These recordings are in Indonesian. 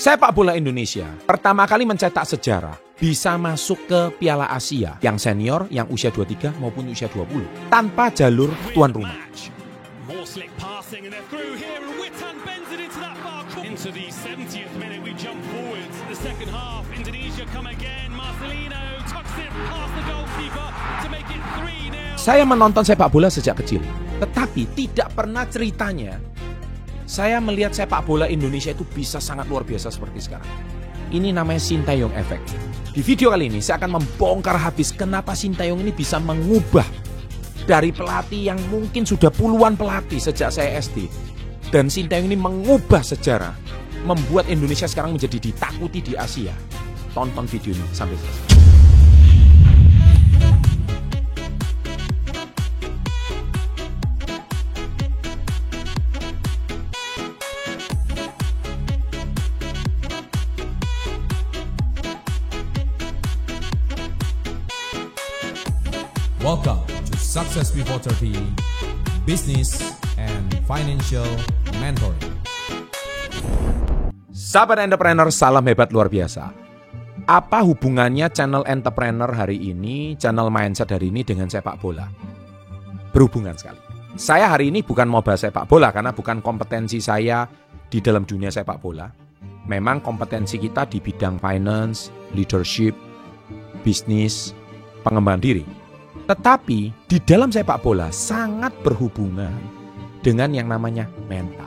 Sepak bola Indonesia pertama kali mencetak sejarah bisa masuk ke Piala Asia yang senior, yang usia 23 maupun usia 20 tanpa jalur tuan rumah. Saya menonton sepak bola sejak kecil, tetapi tidak pernah ceritanya saya melihat sepak bola Indonesia itu bisa sangat luar biasa seperti sekarang. Ini namanya Sintayong Effect. Di video kali ini saya akan membongkar habis kenapa Sintayong ini bisa mengubah dari pelatih yang mungkin sudah puluhan pelatih sejak saya SD. Dan Sintayong ini mengubah sejarah, membuat Indonesia sekarang menjadi ditakuti di Asia. Tonton video ini sampai selesai. Welcome to Success Before 30 Business and Financial Mentoring. Sahabat entrepreneur, salam hebat luar biasa. Apa hubungannya channel entrepreneur hari ini, channel mindset hari ini dengan sepak bola? Berhubungan sekali. Saya hari ini bukan mau bahas sepak bola karena bukan kompetensi saya di dalam dunia sepak bola. Memang kompetensi kita di bidang finance, leadership, bisnis, pengembangan diri. Tetapi di dalam sepak bola sangat berhubungan dengan yang namanya mental.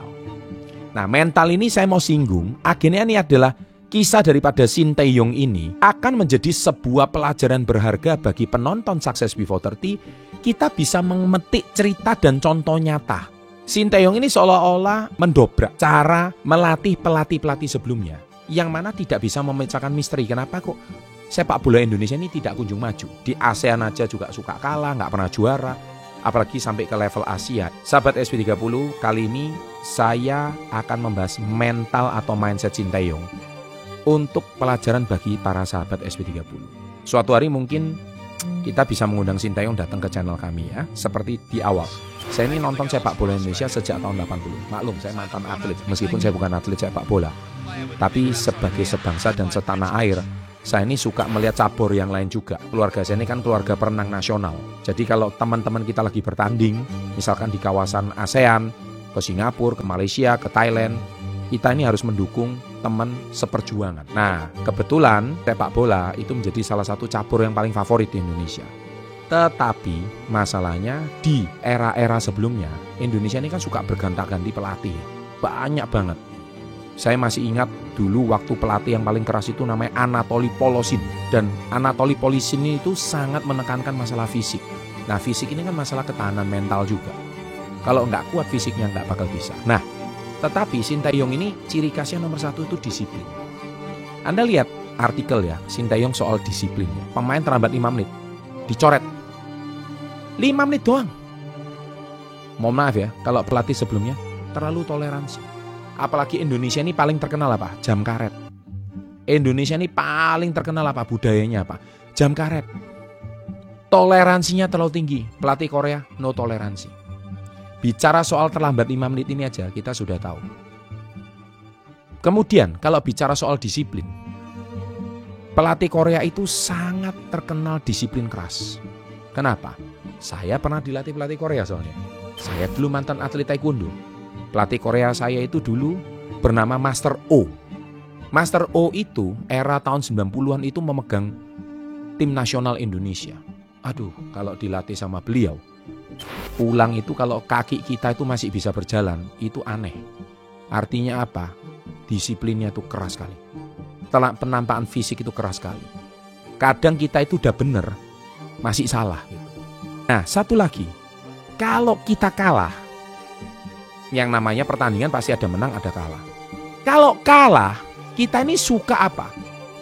Nah, mental ini saya mau singgung. Akhirnya ini adalah kisah daripada Sintayong ini akan menjadi sebuah pelajaran berharga bagi penonton Success Before 30. Kita bisa memetik cerita dan contoh nyata. Sintayong ini seolah-olah mendobrak cara melatih pelatih-pelatih sebelumnya, yang mana tidak bisa memecahkan misteri. Kenapa kok sepak bola Indonesia ini tidak kunjung maju? Di ASEAN aja juga suka kalah, nggak pernah juara. Apalagi sampai ke level Asia. Sahabat SP30, kali ini saya akan membahas mental atau mindset Sintayong untuk pelajaran bagi para sahabat SP30. Suatu hari mungkin kita bisa mengundang Sintayong datang ke channel kami ya. Seperti di awal, saya ini nonton sepak bola Indonesia sejak tahun 80. Maklum, saya mantan atlet, meskipun saya bukan atlet sepak bola. Tapi sebagai sebangsa dan setanah air, saya ini suka melihat cabur yang lain juga. Keluarga saya ini kan keluarga perenang nasional. Jadi kalau teman-teman kita lagi bertanding, misalkan di kawasan ASEAN, ke Singapura, ke Malaysia, ke Thailand, kita ini harus mendukung teman seperjuangan. Nah, kebetulan sepak bola itu menjadi salah satu cabur yang paling favorit di Indonesia. Tetapi masalahnya di era-era sebelumnya, Indonesia ini kan suka bergonta-ganti pelatih. Banyak banget. Saya masih ingat dulu waktu pelatih yang paling keras itu namanya Anatoly Polosin. Dan Anatoly Polosin itu sangat menekankan masalah fisik. Nah, fisik ini kan masalah ketahanan mental juga. Kalau nggak kuat fisiknya nggak bakal bisa. Nah, tetapi Sintayong ini ciri khasnya nomor satu itu disiplin. Anda lihat artikel ya, Sintayong soal disiplin. Pemain terlambat 5 menit, dicoret. 5 menit doang. Mohon maaf ya, kalau pelatih sebelumnya terlalu toleransi. Apalagi Indonesia ini paling terkenal apa? Jam karet. Indonesia ini paling terkenal apa? Budayanya apa? Jam karet. Toleransinya terlalu tinggi. Pelatih Korea, no toleransi. Bicara soal terlambat 5 menit ini aja, kita sudah tahu. Kemudian, kalau bicara soal disiplin, pelatih Korea itu sangat terkenal disiplin keras. Kenapa? Saya pernah dilatih pelatih Korea soalnya. Saya dulu mantan atlet taekwondo. Pelatih Korea saya itu dulu bernama Master O. Master O itu era tahun 90-an itu memegang tim nasional Indonesia. Aduh, kalau dilatih sama beliau, pulang itu kalau kaki kita itu masih bisa berjalan, itu aneh. Artinya apa? Disiplinnya itu keras sekali. Penampakan fisik itu keras sekali. Kadang kita itu udah bener, masih salah gitu. Nah, satu lagi, kalau kita kalah, yang namanya pertandingan pasti ada menang, ada kalah. Kalau kalah, kita ini suka apa?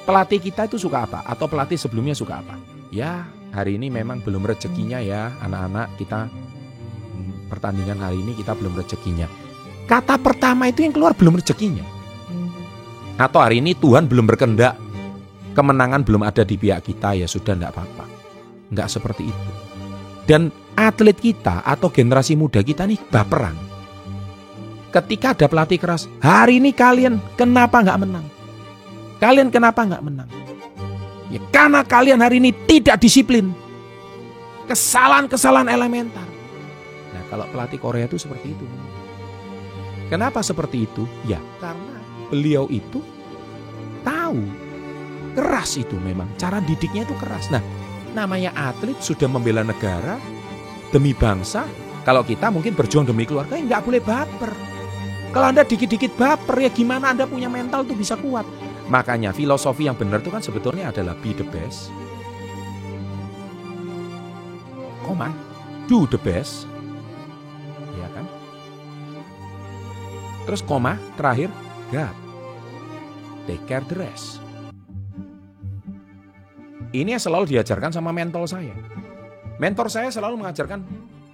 Pelatih kita itu suka apa? Atau pelatih sebelumnya suka apa? Ya, hari ini memang belum rezekinya ya anak-anak kita. Pertandingan hari ini kita belum rezekinya. Kata pertama itu yang keluar belum rezekinya. Atau hari ini Tuhan belum berkehendak, kemenangan belum ada di pihak kita, ya sudah enggak apa-apa. Enggak seperti itu. Dan atlet kita atau generasi muda kita nih baperan. Ketika ada pelatih keras, hari ini kalian kenapa nggak menang? Kalian kenapa nggak menang? Ya karena kalian hari ini tidak disiplin. Kesalahan-kesalahan elementer. Nah kalau pelatih Korea itu seperti itu. Kenapa seperti itu? Ya karena beliau itu tahu. Keras itu memang. Cara didiknya itu keras. Nah namanya atlet sudah membela negara demi bangsa. Kalau kita mungkin berjuang demi keluarga, ya nggak boleh baper. Kalau Anda dikit-dikit baper, ya gimana Anda punya mental tuh bisa kuat. Makanya filosofi yang benar itu kan sebetulnya adalah be the best, koma, do the best, ya kan? Terus koma, terakhir, God, take care the rest. Ini yang selalu diajarkan sama mentor saya. Mentor saya selalu mengajarkan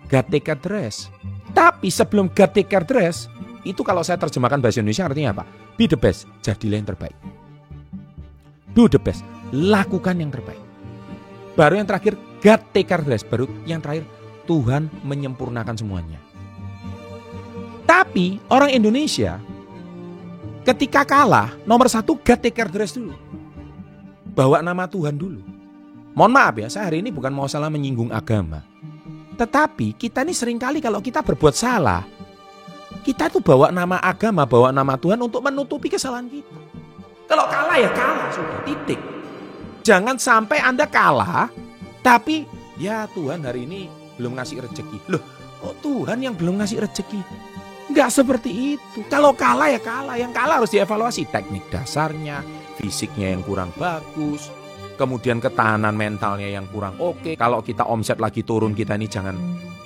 God take care the rest. Tapi sebelum God take care the rest, itu kalau saya terjemahkan bahasa Indonesia artinya apa? Be the best, jadilah yang terbaik. Do the best, lakukan yang terbaik. Baru yang terakhir, God take care the rest. Baru yang terakhir, Tuhan menyempurnakan semuanya. Tapi orang Indonesia ketika kalah, nomor satu God take care the rest dulu. Bawa nama Tuhan dulu. Mohon maaf ya, saya hari ini bukan mau salah menyinggung agama. Tetapi kita ini seringkali kalau kita berbuat salah, kita tuh bawa nama agama, bawa nama Tuhan untuk menutupi kesalahan kita. Kalau kalah ya kalah, sudah titik. Jangan sampai Anda kalah, tapi ya Tuhan hari ini belum ngasih rezeki. Loh, kok Tuhan yang belum ngasih rezeki? Enggak seperti itu. Kalau kalah ya kalah, yang kalah harus dievaluasi teknik dasarnya, fisiknya yang kurang bagus, kemudian ketahanan mentalnya yang kurang oke. Kalau kita omset lagi turun, kita ini jangan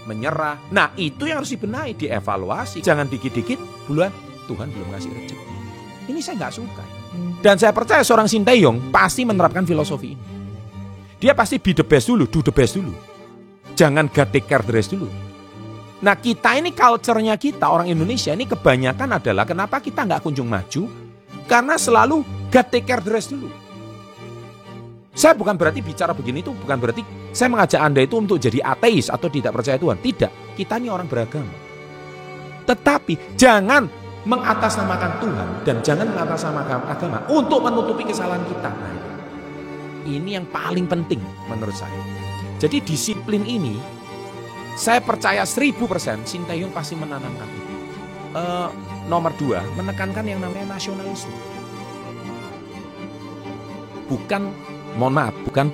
menyerah. Nah itu yang harus dibenahi, dievaluasi. Jangan dikit-dikit bulan Tuhan belum ngasih rezeki. Ini saya nggak suka. Dan saya percaya seorang Shin Tae-yong pasti menerapkan filosofi ini. Dia pasti be the best dulu, do the best dulu. Jangan God take care the rest dulu. Nah kita ini culture-nya kita, orang Indonesia ini kebanyakan adalah kenapa kita nggak kunjung maju? Karena selalu God take care the rest dulu. Saya bukan berarti bicara begini itu bukan berarti saya mengajak Anda itu untuk jadi ateis atau tidak percaya Tuhan. Tidak, kita ini orang beragama. Tetapi jangan mengatasnamakan Tuhan dan jangan mengatasnamakan agama untuk menutupi kesalahan kita. Nah, ini yang paling penting menurut saya. Jadi disiplin ini saya percaya 1000% Shin Tae-yong pasti menanamkan itu. Nomor 2, menekankan yang namanya nasionalisme. Bukan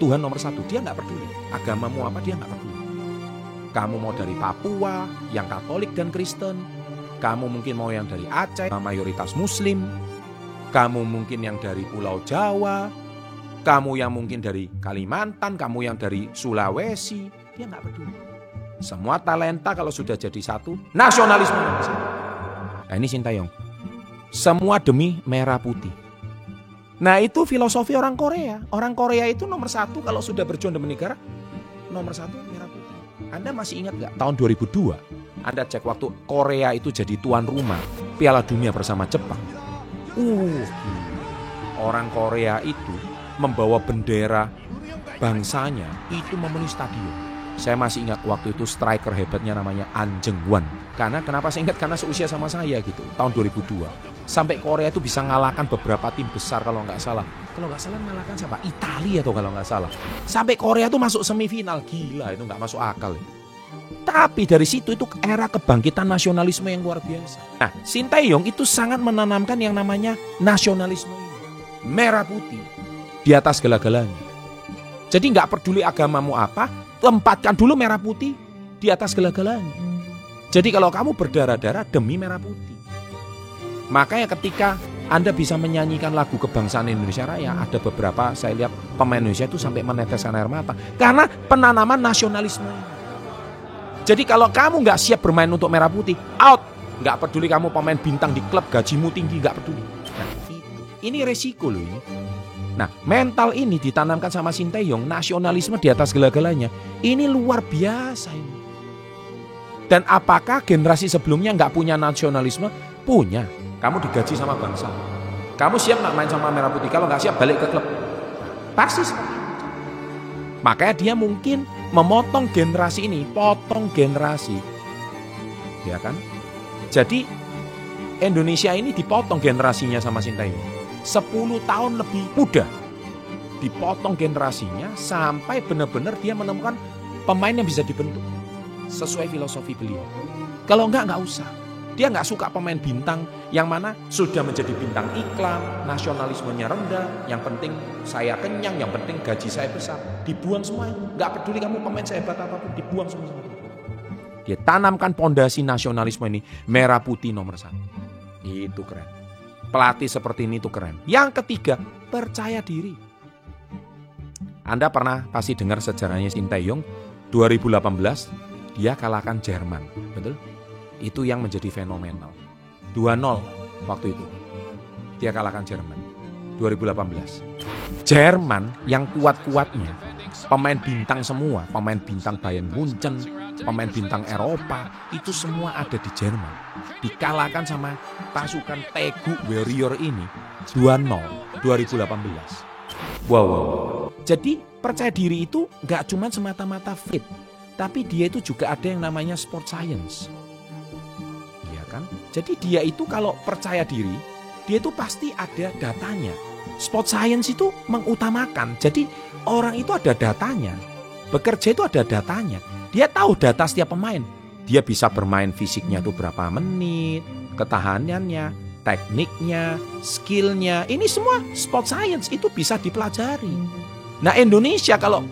Tuhan nomor 1. Dia nggak peduli. Agamamu apa dia nggak peduli. Kamu mau dari Papua, yang Katolik dan Kristen. Kamu mungkin mau yang dari Aceh, mayoritas Muslim. Kamu mungkin yang dari Pulau Jawa. Kamu yang mungkin dari Kalimantan. Kamu yang dari Sulawesi. Dia nggak peduli. Semua talenta kalau sudah jadi satu, nasionalisme. Nah ini Shin Tae-yong. Semua demi merah putih. Nah itu filosofi orang Korea. Orang Korea itu nomor 1 kalau sudah berjuang demi negara, nomor 1 merah putih. Anda masih ingat gak tahun 2002? Anda cek waktu Korea itu jadi tuan rumah Piala Dunia bersama Jepang. Orang Korea itu membawa bendera bangsanya itu memenuhi stadion. Saya masih ingat waktu itu striker hebatnya namanya An Jung-won. Karena kenapa saya ingat? Karena seusia sama saya gitu, tahun 2002. Sampai Korea itu bisa ngalahkan beberapa tim besar kalau nggak salah. Kalau nggak salah ngalahkan siapa? Italia atau kalau nggak salah. Sampai Korea itu masuk semifinal. Gila, itu nggak masuk akal. Tapi dari situ itu era kebangkitan nasionalisme yang luar biasa. Nah, Shin Tae-yong itu sangat menanamkan yang namanya nasionalisme ini. Merah putih di atas segala-galanya. Jadi nggak peduli agamamu apa, tempatkan dulu merah putih di atas segala-galanya. Jadi kalau kamu berdarah-darah demi merah putih. Makanya ketika Anda bisa menyanyikan lagu kebangsaan Indonesia Raya, ada beberapa saya lihat pemain Indonesia itu sampai meneteskan air mata. Karena penanaman nasionalisme. Jadi kalau kamu nggak siap bermain untuk merah putih, out. Nggak peduli kamu pemain bintang di klub, gajimu tinggi, nggak peduli. Nah, ini resiko loh ini. Nah, mental ini ditanamkan sama Shin Tae-yong, nasionalisme di atas segala-galanya. Ini luar biasa ini. Dan apakah generasi sebelumnya nggak punya nasionalisme? Punya. Kamu digaji sama bangsa. Kamu siap nggak main sama merah putih? Kalau nggak siap balik ke klub. Pasti seperti itu. Makanya dia mungkin memotong generasi ini, potong generasi. Ya kan? Jadi Indonesia ini dipotong generasinya sama Shin Tae-yong. 10 tahun lebih muda. Dipotong generasinya sampai benar-benar dia menemukan pemain yang bisa dibentuk sesuai filosofi beliau. Kalau enggak usah. Dia enggak suka pemain bintang yang mana sudah menjadi bintang iklan, nasionalismenya rendah, yang penting saya kenyang, yang penting gaji saya besar. Dibuang semua. Enggak peduli kamu pemain sehebat apapun, dibuang semua. Dia tanamkan pondasi nasionalisme ini, merah putih nomor 1. Itu keren. Pelatih seperti ini itu keren. Yang ketiga, percaya diri. Anda pernah pasti dengar sejarahnya Sinteyong 2018 dia kalahkan Jerman, betul? Itu yang menjadi fenomenal. 2-0 waktu itu. Dia kalahkan Jerman 2018. Jerman yang kuat-kuatnya, pemain bintang semua, pemain bintang Bayern Munchen, pemain bintang Eropa, itu semua ada di Jerman. Dikalahkan sama pasukan Tegu Warrior ini 2-0 2018. Wow. Jadi percaya diri itu gak cuma semata-mata fit, tapi dia itu juga ada yang namanya sport science. Iya kan? Jadi dia itu kalau percaya diri, dia itu pasti ada datanya. Sport science itu mengutamakan. Jadi orang itu ada datanya. Bekerja itu ada datanya. Dia tahu data setiap pemain. Dia bisa bermain fisiknya tuh berapa menit, ketahanannya, tekniknya, skillnya. Ini semua sport science itu bisa dipelajari. Nah Indonesia kalau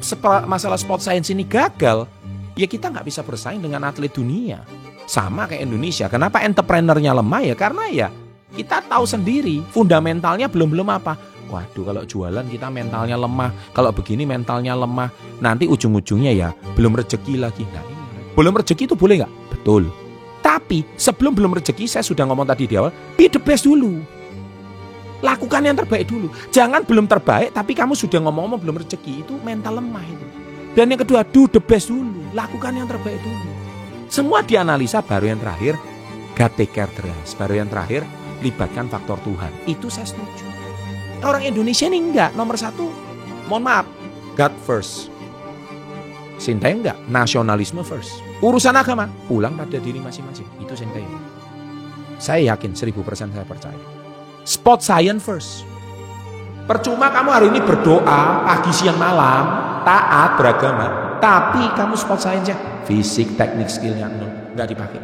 masalah sport science ini gagal, ya kita nggak bisa bersaing dengan atlet dunia. Sama kayak Indonesia. Kenapa entrepreneurnya lemah ya? Karena ya kita tahu sendiri fundamentalnya belum apa. Waduh kalau jualan kita mentalnya lemah. Kalau begini mentalnya lemah. Nanti ujung-ujungnya ya belum rezeki lagi. Nah, belum rezeki itu boleh nggak? Betul. Tapi sebelum belum rezeki saya sudah ngomong tadi di awal. Be the best dulu. Lakukan yang terbaik dulu. Jangan belum terbaik tapi kamu sudah ngomong-ngomong belum rezeki. Itu mental lemah itu. Dan yang kedua, do the best dulu. Lakukan yang terbaik dulu. Semua dianalisa, baru yang terakhir God take care the rest. Baru yang terakhir libatkan faktor Tuhan. Itu saya setuju. Orang Indonesia ini enggak. Nomor 1, mohon maaf, God first. Sinteyong enggak, nasionalisme first. Urusan agama, pulang pada diri masing-masing. Itu Sinteyong. Saya yakin 1000% saya percaya. Sport science first. Percuma kamu hari ini berdoa pagi siang malam, taat beragama, tapi kamu sport science-nya fisik, teknik, skillnya nggak dipakai.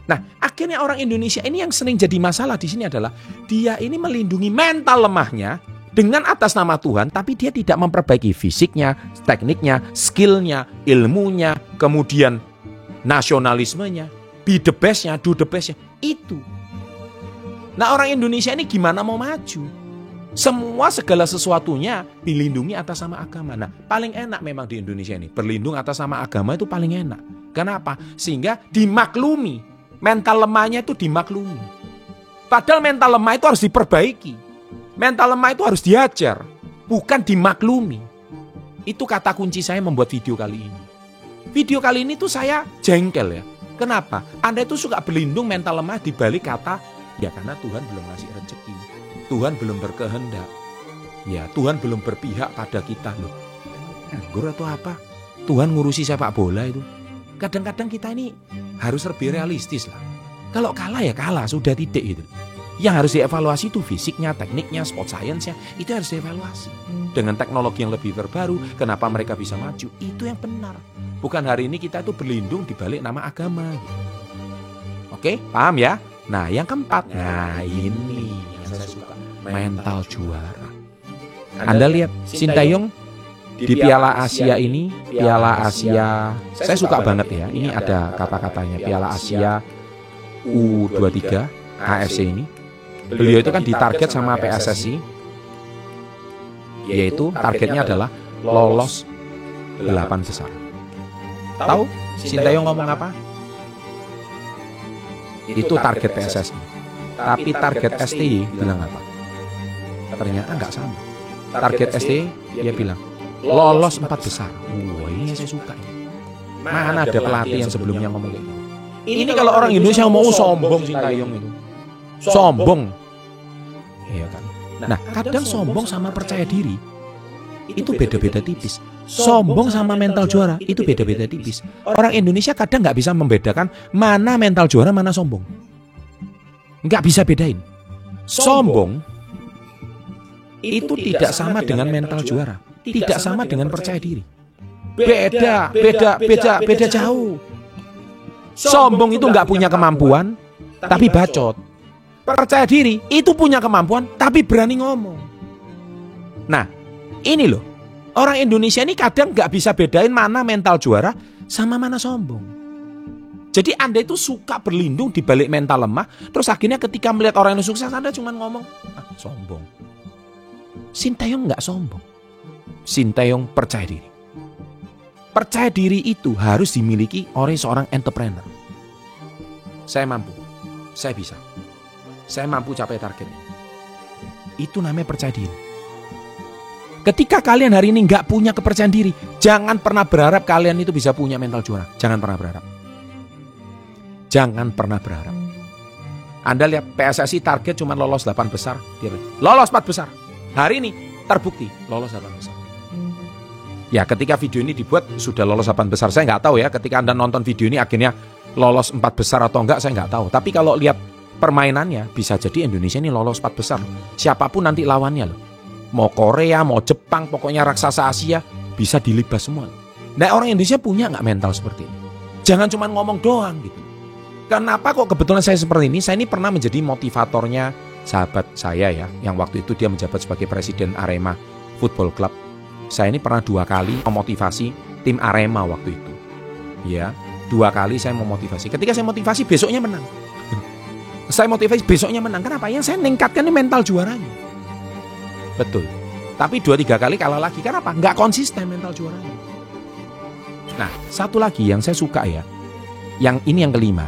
Nah, akhirnya orang Indonesia ini yang sering jadi masalah di sini adalah dia ini melindungi mental lemahnya dengan atas nama Tuhan, tapi dia tidak memperbaiki fisiknya, tekniknya, skillnya, ilmunya, kemudian nasionalismenya, be the best-nya, do the best-nya. Itu. Nah orang Indonesia ini gimana mau maju? Semua segala sesuatunya dilindungi atas nama agama. Nah paling enak memang di Indonesia ini. Berlindung atas nama agama itu paling enak. Kenapa? Sehingga dimaklumi. Mental lemahnya itu dimaklumi. Padahal mental lemah itu harus diperbaiki. Mental lemah itu harus diajar. Bukan dimaklumi. Itu kata kunci saya membuat video kali ini. Video kali ini tuh saya jengkel ya. Kenapa? Anda itu suka berlindung mental lemah di balik kata ya karena Tuhan belum ngasih rezeki. Tuhan belum berkehendak. Ya Tuhan belum berpihak pada kita loh. Nganggur atau apa? Tuhan ngurusi sepak bola itu. Kadang-kadang kita ini harus lebih realistis lah. Kalau kalah ya kalah, sudah titik itu. Yang harus dievaluasi itu fisiknya, tekniknya, sport science-nya. Itu harus dievaluasi. Dengan teknologi yang lebih terbaru, kenapa mereka bisa maju? Itu yang benar. Bukan hari ini kita itu berlindung di balik nama agama. Oke, paham ya? Nah yang keempat, nah ini yang saya suka, mental juara. Anda lihat Sinteyong di Piala Asia ini, Piala Asia, saya suka banget ya. Ini ada kata-katanya, Piala Asia U23 AFC ini. Beliau itu kan ditarget sama PSSI, yaitu targetnya adalah lolos 8 besar. Tahu Sinteyong ngomong apa? Itu target PSSI. Tapi target STY bilang apa? Ternyata nggak sama. Target STY dia bilang lolos 4 besar. Wah ini yang saya suka. Mana ada pelatih yang sebelumnya ngomong kayak gitu. Ini kalau orang Indonesia mau sombong Sinteyong itu. Sombong. Iya kan. Nah kadang sombong sama percaya diri itu beda-beda tipis. Sombong sama mental juara itu beda-beda tipis. Orang Indonesia kadang nggak bisa membedakan mana mental juara, mana sombong. Nggak bisa bedain. Sombong itu tidak sama dengan mental juara, tidak sama dengan percaya diri. Beda jauh. Sombong itu nggak punya kemampuan, tapi bacot. Percaya diri itu punya kemampuan, tapi berani ngomong. Nah, ini loh, orang Indonesia ini kadang nggak bisa bedain mana mental juara sama mana sombong. Jadi Anda itu suka berlindung di balik mental lemah, terus akhirnya ketika melihat orang yang sukses Anda cuma ngomong, sombong. Sinteyong nggak sombong. Sinteyong percaya diri. Percaya diri itu harus dimiliki oleh seorang entrepreneur. Saya mampu, saya bisa. Saya mampu capai target. Itu namanya percaya diri. Ketika kalian hari ini nggak punya kepercayaan diri, jangan pernah berharap kalian itu bisa punya mental juara. Jangan pernah berharap. Jangan pernah berharap. Anda lihat PSSI target cuma lolos 8 besar, dia lolos 4 besar. Hari ini terbukti lolos 8 besar. Ya, ketika video ini dibuat sudah lolos 8 besar. Saya nggak tahu ya, ketika Anda nonton video ini akhirnya lolos 4 besar atau enggak, saya nggak tahu. Tapi kalau lihat permainannya, bisa jadi Indonesia ini lolos 4 besar. Siapapun nanti lawannya loh. Mau Korea, mau Jepang, pokoknya raksasa Asia bisa dilibas semua. Nah, orang Indonesia punya nggak mental seperti ini? Jangan cuma ngomong doang gitu. Kenapa kok kebetulan saya seperti ini? Saya ini pernah menjadi motivatornya sahabat saya ya, yang waktu itu dia menjabat sebagai presiden Arema Football Club. Saya ini pernah 2 kali memotivasi tim Arema waktu itu. Ya, 2 kali saya memotivasi. Ketika saya motivasi besoknya menang. Saya motivasi besoknya menang. Kenapa? Yang saya meningkatkan ini mental juaranya. Betul. Tapi 2-3 kali kalah lagi. Kenapa? Nggak konsisten mental juaranya. Nah, satu lagi yang saya suka ya. Yang ini yang kelima.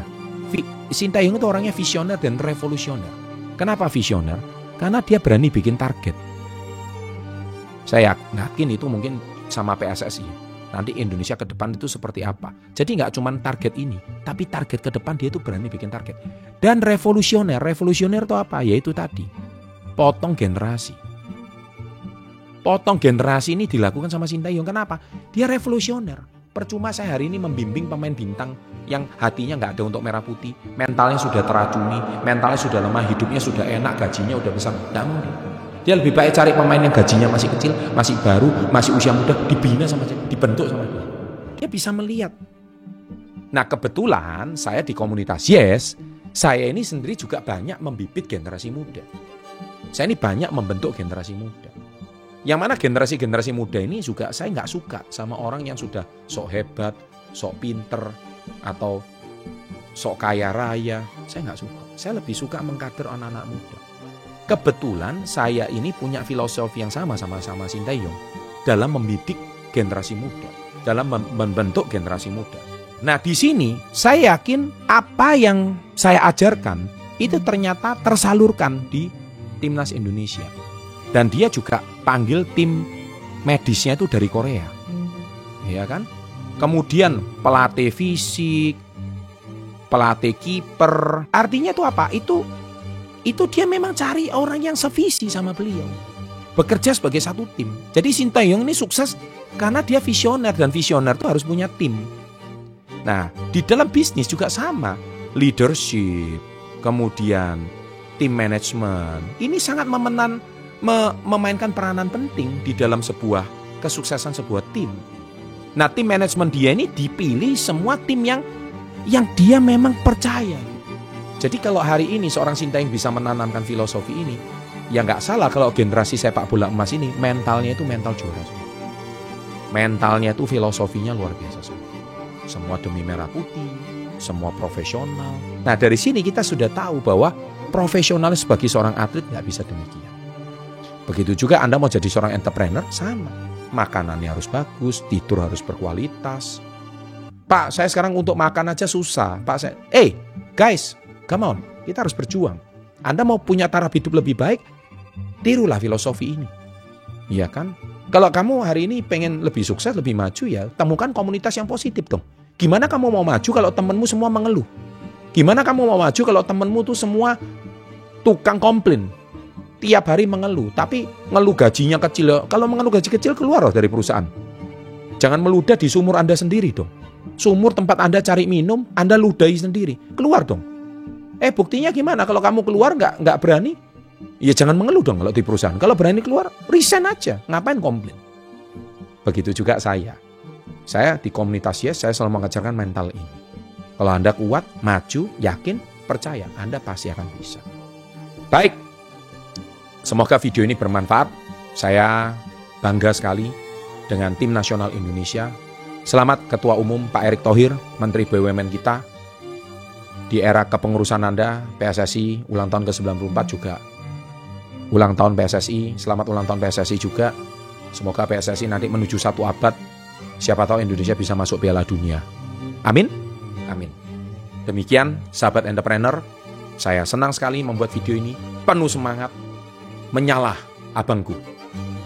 Sinteyong itu orangnya visioner dan revolusioner. Kenapa visioner? Karena dia berani bikin target. Saya yakin itu mungkin sama PSSI. Nanti Indonesia ke depan itu seperti apa. Jadi nggak cuma target ini, tapi target ke depan dia itu berani bikin target. Dan revolusioner. Revolusioner itu apa? Yaitu tadi, potong generasi. Potong generasi ini dilakukan sama Sinteyong. Kenapa? Dia revolusioner. Percuma saya hari ini membimbing pemain bintang yang hatinya nggak ada untuk merah putih, mentalnya sudah teracuni, mentalnya sudah lemah, hidupnya sudah enak, gajinya udah besar. Nggak mungkin. Dia lebih baik cari pemain yang gajinya masih kecil, masih baru, masih usia muda, dibina sama dia, dibentuk sama dia. Dia bisa melihat. Nah, kebetulan saya di komunitas Yes, saya ini sendiri juga banyak membibit generasi muda. Saya ini banyak membentuk generasi muda. Yang mana generasi-generasi muda ini juga saya nggak suka sama orang yang sudah sok hebat, sok pinter, atau sok kaya raya. Saya nggak suka. Saya lebih suka mengkader anak-anak muda. Kebetulan saya ini punya filosofi yang sama Sinteyong dalam membidik generasi muda, dalam membentuk generasi muda. Nah, di sini saya yakin apa yang saya ajarkan itu ternyata tersalurkan di Timnas Indonesia. Dan dia juga panggil tim medisnya itu dari Korea. Ya kan? Kemudian pelatih fisik, pelatih kiper. Artinya itu apa? Itu dia memang cari orang yang sevisi sama beliau. Bekerja sebagai satu tim. Jadi Sinteyong ini sukses karena dia visioner. Dan visioner itu harus punya tim. Nah, di dalam bisnis juga sama. Leadership, kemudian tim manajemen. Ini sangat memainkan peranan penting di dalam sebuah kesuksesan sebuah tim. Nah, tim manajemen dia ini dipilih semua tim yang dia memang percaya. Jadi kalau hari ini seorang Sinteyong bisa menanamkan filosofi ini, ya nggak salah kalau generasi sepak bola emas ini mentalnya itu mental juara. Mentalnya itu filosofinya luar biasa. Semua demi merah putih, semua profesional. Nah, dari sini kita sudah tahu bahwa profesional sebagai seorang atlet nggak bisa demikian. Begitu juga Anda mau jadi seorang entrepreneur, sama. Makanannya harus bagus, tidur harus berkualitas. Pak, saya sekarang untuk makan aja susah. Pak, guys, come on, kita harus berjuang. Anda mau punya taraf hidup lebih baik, tirulah filosofi ini. Iya kan? Kalau kamu hari ini pengen lebih sukses, lebih maju ya, temukan komunitas yang positif dong. Gimana kamu mau maju kalau temenmu semua mengeluh? Gimana kamu mau maju kalau temenmu tuh semua tukang komplain? Tiap hari mengeluh, tapi ngeluh gajinya kecil. Kalau mengeluh gaji kecil, keluar loh dari perusahaan. Jangan meludah di sumur Anda sendiri dong. Sumur tempat Anda cari minum, Anda ludahi sendiri. Keluar dong. Buktinya gimana? Kalau kamu keluar nggak berani, Ya jangan mengeluh dong kalau di perusahaan. Kalau berani keluar, resign aja. Ngapain komplain? Begitu juga saya. Saya di komunitas Yes, saya selalu mengajarkan mental ini. Kalau Anda kuat, maju, yakin, percaya, Anda pasti akan bisa. Baik, semoga video ini bermanfaat. Saya bangga sekali dengan tim nasional Indonesia. Selamat Ketua Umum Pak Erick Thohir, Menteri BUMN kita. Di era kepengurusan Anda, PSSI ulang tahun ke-94 juga. Ulang tahun PSSI, selamat ulang tahun PSSI juga. Semoga PSSI nanti menuju 1 abad. Siapa tahu Indonesia bisa masuk Piala Dunia. Amin. Amin. Demikian sahabat entrepreneur, saya senang sekali membuat video ini, penuh semangat, menyalah abangku.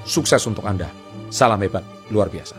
Sukses untuk Anda. Salam hebat, luar biasa.